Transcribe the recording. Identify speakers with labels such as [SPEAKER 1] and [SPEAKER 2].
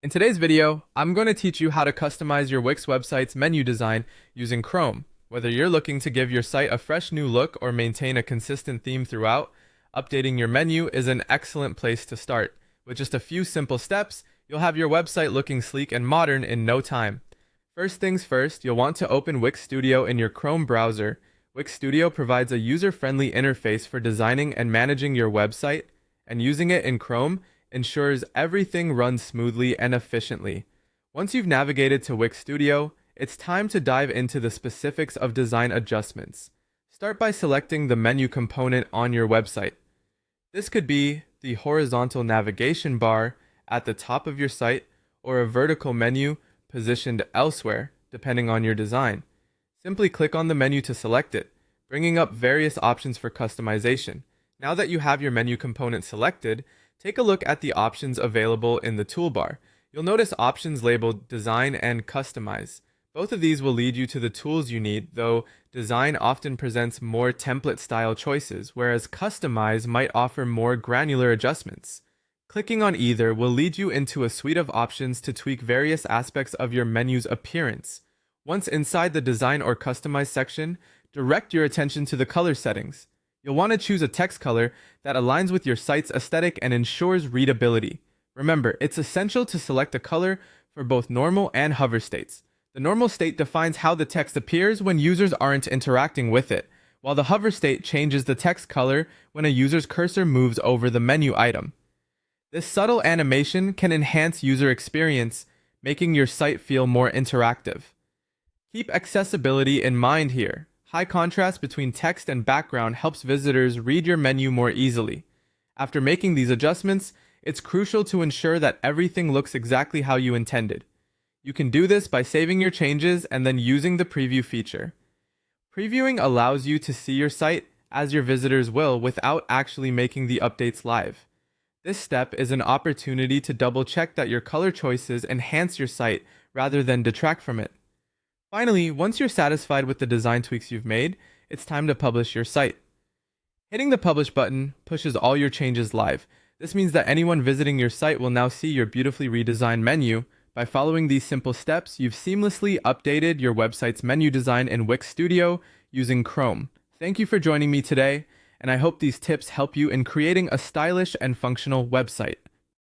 [SPEAKER 1] In today's video, I'm going to teach you how to customize your Wix website's menu design using Chrome. Whether you're looking to give your site a fresh new look or maintain a consistent theme throughout, updating your menu is an excellent place to start. With just a few simple steps, you'll have your website looking sleek and modern in no time. First things first, you'll want to open Wix Studio in your Chrome browser. Wix Studio provides a user-friendly interface for designing and managing your website, and using it in Chrome ensures everything runs smoothly and efficiently. Once you've navigated to Wix Studio, it's time to dive into the specifics of design adjustments. Start by selecting the menu component on your website. This could be the horizontal navigation bar at the top of your site or a vertical menu positioned elsewhere, depending on your design. Simply click on the menu to select it, bringing up various options for customization. Now that you have your menu component selected, take a look at the options available in the toolbar. You'll notice options labeled Design and Customize. Both of these will lead you to the tools you need, though Design often presents more template-style choices, whereas Customize might offer more granular adjustments. Clicking on either will lead you into a suite of options to tweak various aspects of your menu's appearance. Once inside the Design or Customize section, direct your attention to the color settings. You'll want to choose a text color that aligns with your site's aesthetic and ensures readability. Remember, it's essential to select a color for both normal and hover states. The normal state defines how the text appears when users aren't interacting with it, while the hover state changes the text color when a user's cursor moves over the menu item. This subtle animation can enhance user experience, making your site feel more interactive. Keep accessibility in mind here. High contrast between text and background helps visitors read your menu more easily. After making these adjustments, it's crucial to ensure that everything looks exactly how you intended. You can do this by saving your changes and then using the preview feature. Previewing allows you to see your site as your visitors will without actually making the updates live. This step is an opportunity to double-check that your color choices enhance your site rather than detract from it. Finally, once you're satisfied with the design tweaks you've made, it's time to publish your site. Hitting the Publish button pushes all your changes live. This means that anyone visiting your site will now see your beautifully redesigned menu. By following these simple steps, you've seamlessly updated your website's menu design in Wix Studio using Chrome. Thank you for joining me today, and I hope these tips help you in creating a stylish and functional website.